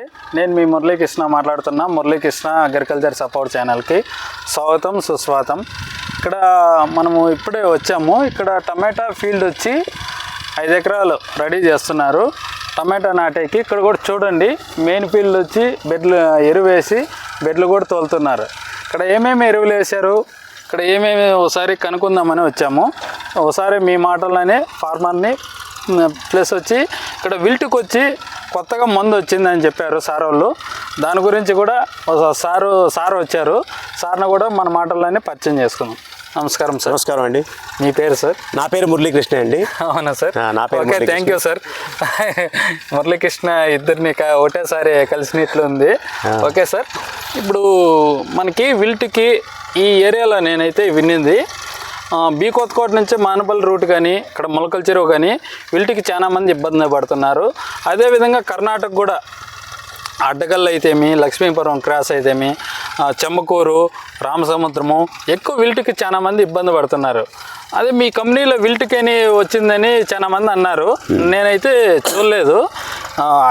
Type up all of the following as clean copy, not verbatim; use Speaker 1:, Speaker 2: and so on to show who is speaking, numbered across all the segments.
Speaker 1: నేను మీ మురళీకృష్ణ మాట్లాడుతున్నా. Muralikrishna agriculture support ఛానల్కి స్వాగతం సుస్వాగతం. ఇక్కడ మనము ఇప్పుడే వచ్చాము. ఇక్కడ టమాటా ఫీల్డ్ వచ్చి 5 ఎకరాలు రెడీ చేస్తున్నారు టమాటా నాటేకి. ఇక్కడ కూడా చూడండి, మెయిన్ ఫీల్డ్ వచ్చి బెడ్లు ఎరువు వేసి బెడ్లు కూడా తోలుతున్నారు. ఇక్కడ ఏమేమి ఎరువులు వేశారు, ఇక్కడ ఏమేమి ఒకసారి కనుక్కుందామని వచ్చాము. ఒకసారి మీ మాటల్లోనే ఫార్మర్ని ప్లస్ వచ్చి ఇక్కడ విల్ట్కి వచ్చి కొత్తగా మందు వచ్చిందని చెప్పారు సార్ వాళ్ళు. దాని గురించి కూడా సార్ వచ్చారు. సార్ని కూడా మన మాటల్లోనే పరిచయం చేసుకుందాం. నమస్కారం సార్.
Speaker 2: నమస్కారం అండి.
Speaker 1: మీ పేరు సార్?
Speaker 2: నా పేరు మురళీకృష్ణ అండి.
Speaker 1: అవునా సార్?
Speaker 2: నా పేరు.
Speaker 1: Okay, thank you sir. Muralikrishna ఇద్దరిని ఒకటేసారి కలిసినట్లు ఉంది. ఓకే సార్, ఇప్పుడు మనకి విల్ట్కి ఈ ఏరియాలో నేనైతే విన్నింది బీ కొత్తకోట నుంచి మానపల్లి రూట్ కానీ ఇక్కడ మొలకల చెరువు కానీ విల్ట్కి చాలా మంది ఇబ్బంది పడుతున్నారు. అదేవిధంగా కర్ణాటక కూడా అడ్డగల్ అయితేమి, లక్ష్మీపురం క్రాస్ అయితేమి, చెమ్మకూరు, రామసముద్రము ఎక్కువ విల్ట్కి చాలా మంది ఇబ్బంది పడుతున్నారు. అదే మీ కంపెనీలో విల్ట్కని వచ్చిందని చాలా మంది అన్నారు. నేనైతే చూడలేదు,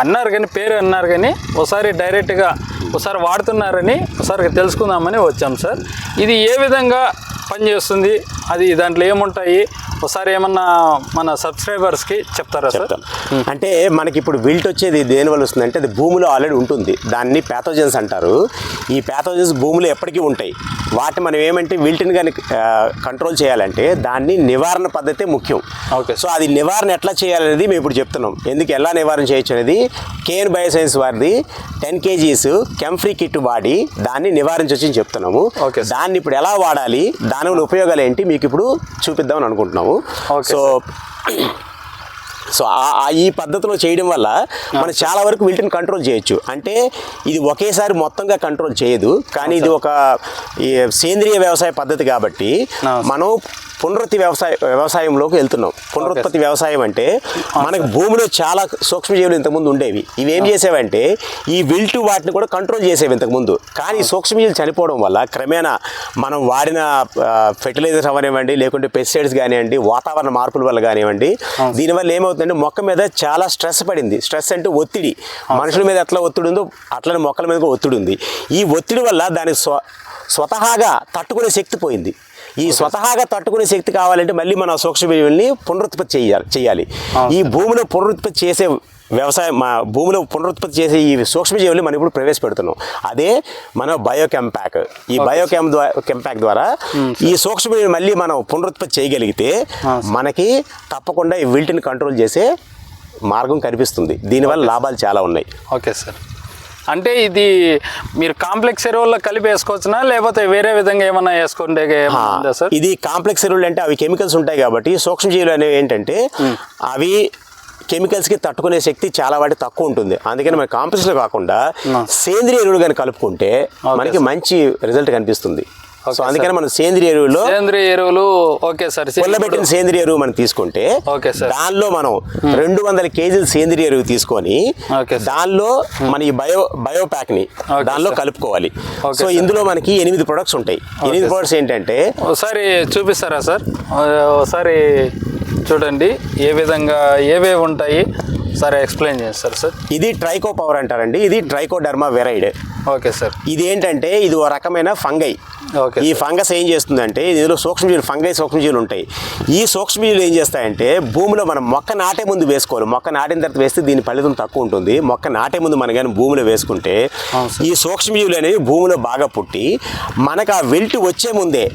Speaker 1: అన్నారు కానీ పేరు అన్నారు కానీ ఒకసారి డైరెక్ట్గా ఒకసారి వాడుతున్నారని ఒకసారి తెలుసుకుందామని వచ్చాం సార్. ఇది ఏ విధంగా పనిచేస్తుంది, అది దాంట్లో ఏముంటాయి ఒకసారి ఏమన్నా మన సబ్స్క్రైబర్స్కి చెప్తారా సార్?
Speaker 2: అంటే మనకి ఇప్పుడు విల్ట్ వచ్చేది దేనివల్ల వస్తుందంటే అది భూమిలో ఆల్రెడీ ఉంటుంది. దాన్ని ప్యాథోజన్స్ అంటారు. ఈ ప్యాథోజన్స్ భూమిలో ఎప్పటికీ ఉంటాయి. వాటిని మనం ఏమంటే విల్ట్ని కానీ కంట్రోల్ చేయాలంటే దాన్ని నివారణ పద్ధతే ముఖ్యం.
Speaker 1: ఓకే,
Speaker 2: సో అది నివారణ ఎట్లా చేయాలనేది మేము ఇప్పుడు చెప్తున్నాం. ఎందుకు ఎలా నివారణ చేయొచ్చు అనేది కేఎన్ బయోసైన్స్ వారిది 10 kgs కెంఫ్రీ కిట్ వాడి దాన్ని నివారించవచ్చని చెప్తున్నాము. దాన్ని ఇప్పుడు ఎలా వాడాలి, దానివల్ల ఉపయోగాలు ఏంటి మీకు ఇప్పుడు చూపిద్దామని అనుకుంటున్నాము. సో ఈ పద్ధతిలో చేయడం వల్ల మనం చాలా వరకు వీటిని కంట్రోల్ చేయొచ్చు. అంటే ఇది ఒకేసారి మొత్తంగా కంట్రోల్ చేయదు, కానీ ఇది ఒక సేంద్రియ వ్యవసాయ పద్ధతి కాబట్టి మనం పునరుత్పత్తి వ్యవసాయంలోకి వెళ్తున్నాం. పునరుత్పత్తి వ్యవసాయం అంటే మనకు భూమిలో చాలా సూక్ష్మజీవులు ఇంతకుముందు ఉండేవి. ఇవి ఏం చేసేవంటే ఈ విల్టు వాటిని కూడా కంట్రోల్ చేసేవి ఇంతకుముందు. కానీ ఈ సూక్ష్మజీవులు చనిపోవడం వల్ల క్రమేణా మనం వాడిన ఫెర్టిలైజర్స్ అవనివ్వండి, లేకుంటే పెస్టిసైడ్స్ కానివ్వండి, వాతావరణ మార్పుల వల్ల కానివ్వండి, దీనివల్ల ఏమవుతుందంటే మొక్క మీద చాలా స్ట్రెస్ పడింది. స్ట్రెస్ అంటే ఒత్తిడి. మనుషుల మీద ఎట్లా ఒత్తిడి ఉందో అట్లనే మొక్కల మీద కూడా ఒత్తిడి ఉంది. ఈ ఒత్తిడి వల్ల దానికి స్వతహాగా తట్టుకునే శక్తి పోయింది. ఈ స్వతహాగా తట్టుకునే శక్తి కావాలంటే మళ్ళీ మన సూక్ష్మజీవుల్ని పునరుత్పత్తి చేయాలి. ఈ భూమిలో పునరుత్పత్తి చేసే వ్యవసాయం, మా భూమిలో పునరుత్పత్తి చేసే ఈ సూక్ష్మజీవుల్ని మనం ఇప్పుడు ప్రవేశపెడుతున్నాం. అదే మన బయోకెంపాక్. ఈ బయోకెంపాక్ ద్వారా ఈ సూక్ష్మజీవులు మళ్ళీ మనం పునరుత్పత్తి చేయగలిగితే మనకి తప్పకుండా ఈ విల్ట్ని కంట్రోల్ చేసే మార్గం కనిపిస్తుంది. దీనివల్ల లాభాలు చాలా ఉన్నాయి.
Speaker 1: ఓకే సార్, అంటే ఇది మీరు కాంప్లెక్స్ ఎరువుల్లో కలిపి వేసుకోవచ్చునా, లేకపోతే వేరే విధంగా ఏమన్నా వేసుకుంటే సార్?
Speaker 2: ఇది కాంప్లెక్స్ ఎరువులు అంటే అవి కెమికల్స్ ఉంటాయి కాబట్టి సూక్ష్మజీవులు అనేవి ఏంటంటే అవి కెమికల్స్కి తట్టుకునే శక్తి చాలా వాటి తక్కువ ఉంటుంది. అందుకని మన కాంప్లెక్స్లో కాకుండా సేంద్రియ ఎరువులు కానీ కలుపుకుంటే మనకి మంచి రిజల్ట్ కనిపిస్తుంది. సో అందుకని మనం సేంద్రియ ఎరువులు
Speaker 1: ఓకే సార్,
Speaker 2: పొల్లబెట్టిన సేంద్రియ ఎరువు మనం తీసుకుంటే దానిలో మనం 200 kgs సేంద్రియ ఎరువు తీసుకొని దానిలో మన ఈ బయోప్యాక్ ని దానిలో కలుపుకోవాలి. సో ఇందులో మనకి 8 ప్రొడక్ట్స్ ఉంటాయి. 8 ప్రొడక్ట్స్ ఏంటంటే
Speaker 1: ఒకసారి చూపిస్తారా సార్? ఒకసారి చూడండి ఏ విధంగా ఏవేవి ఉంటాయి సరే ఎక్స్ప్లెయిన్ చేస్తారు సార్.
Speaker 2: ఇది ట్రైకో పవర్ అంటారండి. ఇది ట్రైకోడర్మా వెరైడ్.
Speaker 1: Okay sir.
Speaker 2: ఇది ఏంటంటే ఇది ఒక రకమైన ఫంగై. ఈ ఫంగస్ ఏం చేస్తుందంటే ఇందులో సూక్ష్మజీవులు, ఫంగై సూక్ష్మజీవులు ఉంటాయి. ఈ సూక్ష్మజీవులు ఏం చేస్తాయంటే భూమిలో మనం మొక్క నాటే ముందు వేసుకోవాలి. మొక్క నాటిన తర్వాత వేస్తే దీని ఫలితం తక్కువ ఉంటుంది. మొక్క నాటే ముందు మనం కానీ భూమిలో వేసుకుంటే ఈ సూక్ష్మజీవులు అనేవి భూమిలో బాగా పుట్టి మనకు ఆ విల్ట్ వచ్చే ముందే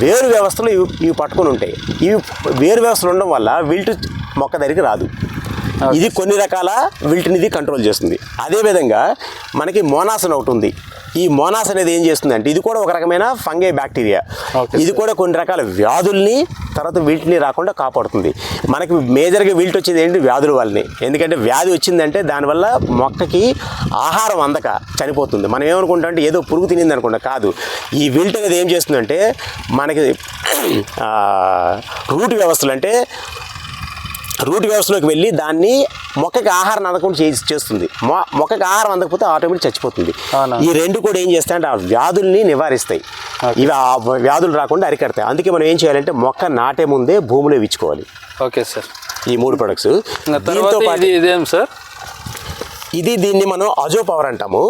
Speaker 2: వేరు వ్యవస్థలు ఇవి పట్టుకుని ఉంటాయి. ఇవి వేరు వ్యవస్థలు ఉండడం వల్ల విల్ట్ మొక్క దగ్గరికి రాదు. ఇది కొన్ని రకాల విల్ట్ని ఇది కంట్రోల్ చేస్తుంది. అదేవిధంగా మనకి మోనాస్ ఒకటి ఉంది. ఈ మోనాస్ అనేది ఏం చేస్తుందంటే ఇది కూడా ఒక రకమైన ఫంగై బ్యాక్టీరియా. ఇది కూడా కొన్ని రకాల వ్యాధుల్ని తర్వాత విల్ట్ని రాకుండా కాపాడుతుంది. మనకి మేజర్గా విల్ట్ వచ్చేది ఏంటి వ్యాధుల వల్లనే. ఎందుకంటే వ్యాధి వచ్చిందంటే దానివల్ల మొక్కకి ఆహారం అందక చనిపోతుంది. మనం ఏమనుకుంటాం అంటే ఏదో పురుగు తినింది అనుకుంటా, కాదు. ఈ విల్ట్ అనేది ఏం చేస్తుందంటే మనకి రూట్ వ్యవస్థలోకి వెళ్ళి దాన్ని మొక్కకి ఆహారం అందకుండా చేస్తుంది. మొక్కకి ఆహారం అందకపోతే ఆటోమేటిక్ చచ్చిపోతుంది. ఈ రెండు కూడా ఏం చేస్తాయంటే ఆ వ్యాధుల్ని నివారిస్తాయి. ఇవి ఆ వ్యాధులు రాకుండా అరికడతాయి. అందుకే మనం ఏం చేయాలంటే మొక్క నాటే ముందే భూమిలో ఇచ్చుకోవాలి.
Speaker 1: Okay sir.
Speaker 2: ఈ 3 ప్రొడక్ట్స్.
Speaker 1: ఇదేం సార్?
Speaker 2: దీన్ని మనం అజో పవర్ అంటాము.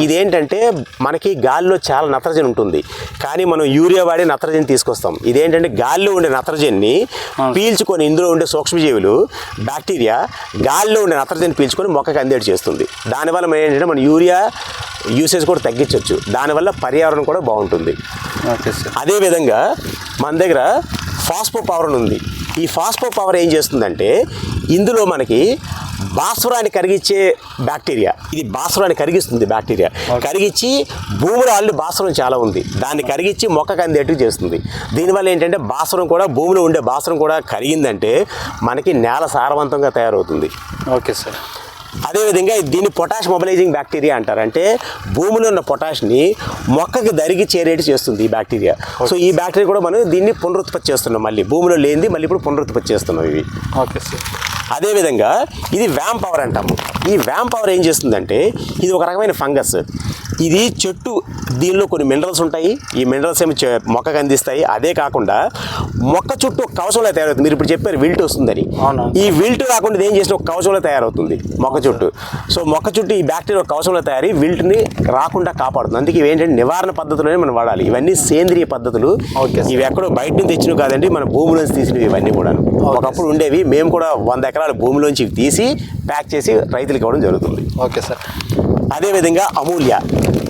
Speaker 2: ఇదేంటంటే మనకి గాలిలో చాలా నత్రజని ఉంటుంది, కానీ మనం యూరియా వాడి నత్రజని తీసుకొస్తాం. ఇదేంటంటే గాలిలో ఉండే నత్రజనిని పీల్చుకొని ఇందులో ఉండే సూక్ష్మజీవులు బ్యాక్టీరియా గాలిలో ఉండే నత్రజని పీల్చుకొని మొక్కకి అందేటి చేస్తుంది. దానివల్ల మనం ఏంటంటే మన యూరియా యూసేజ్ కూడా తగ్గించవచ్చు. దానివల్ల పర్యావరణం కూడా బాగుంటుంది.
Speaker 1: Okay sir.
Speaker 2: అదేవిధంగా మన దగ్గర ఫాస్ఫో పవర్ అని ఉంది. ఈ ఫాస్ఫో పవర్ ఏం చేస్తుందంటే ఇందులో మనకి భాస్వరాన్ని కరిగించే బ్యాక్టీరియా, ఇది భాస్వరాన్ని కరిగిస్తుంది. బ్యాక్టీరియా కరిగించి భూమిలో ఆల్రెడీ భాస్వరం చాలా ఉంది, దాన్ని కరిగించి మొక్కకు అందేట్టు చేస్తుంది. దీనివల్ల ఏంటంటే భాస్వరం కూడా భూమిలో ఉండే భాస్వరం కూడా కరిగిందంటే మనకి నేల సారవంతంగా తయారవుతుంది.
Speaker 1: Okay sir.
Speaker 2: అదేవిధంగా దీన్ని పొటాష్ మొబిలైజింగ్ బ్యాక్టీరియా అంటారు. అంటే భూమిలో ఉన్న పొటాష్ని మొక్కకి దరిగి చేరేటి చేస్తుంది ఈ బ్యాక్టీరియా. సో ఈ బ్యాక్టీరియా కూడా మనం దీన్ని పునరుత్పత్తి చేస్తున్నాం. మళ్ళీ భూమిలో లేనిది మళ్ళీ ఇప్పుడు పునరుత్పత్తి చేస్తున్నాం ఇవి.
Speaker 1: Okay sir.
Speaker 2: అదేవిధంగా ఇది వ్యామ్ పవర్ అంటాము. ఈ వ్యామ్ పవర్ ఏం చేస్తుందంటే ఇది ఒక రకమైన ఫంగస్. ఇది చెట్టు, దీనిలో కొన్ని మినరల్స్ ఉంటాయి. ఈ మినరల్స్ ఏమి మొక్కకు అందిస్తాయి. అదే కాకుండా మొక్క చుట్టూ ఒక కవచంలో తయారవుతుంది. మీరు ఇప్పుడు చెప్పారు విల్ట్ వస్తుందని. ఈ విల్ట్ రాకుండా ఇది ఏం చేసిన ఒక కవచంలో తయారవుతుంది మొక్క చుట్టూ. సో మొక్క చుట్టూ ఈ బ్యాక్టీరియా ఒక కవచంలో తయారీ విల్ట్ని రాకుండా కాపాడుతుంది. అందుకే ఇవి ఏంటంటే నివారణ పద్ధతులనే మనం వాడాలి. ఇవన్నీ సేంద్రియ పద్ధతులు. ఇవి ఎక్కడో బయట నుంచి తెచ్చినవి కాదండి, మన భూమిలోంచి తీసినవి ఇవన్నీ కూడా. ఒకప్పుడు ఉండేవి, మేము కూడా 100 ఎకరాల భూమిలోంచి తీసి ప్యాక్ చేసి రైతులకు ఇవ్వడం జరుగుతుంది.
Speaker 1: Okay sir.
Speaker 2: అదేవిధంగా అమూల్య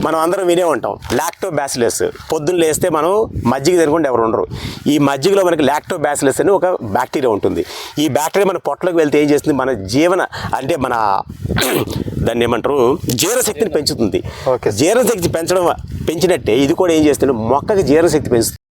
Speaker 2: మనం అందరం వినే ఉంటాం. లాక్టోబాసిలస్, పొద్దున్న లేస్తే మనం మజ్జిగ తినకుండా ఎవరు ఉండరు. ఈ మజ్జిగలో మనకి లాక్టోబాసిలస్ అని ఒక బ్యాక్టీరియా ఉంటుంది. ఈ బ్యాక్టీరియా మన పొట్టలోకి వెళ్తే ఏం చేస్తుంది, మన అంటే మన దాన్ని ఏమంటారు జీర్ణశక్తిని పెంచుతుంది. జీర్ణశక్తి పెంచినట్టే ఇది కూడా ఏం చేస్తుంది, మొక్కకి జీర్ణశక్తి పెంచుతుంది.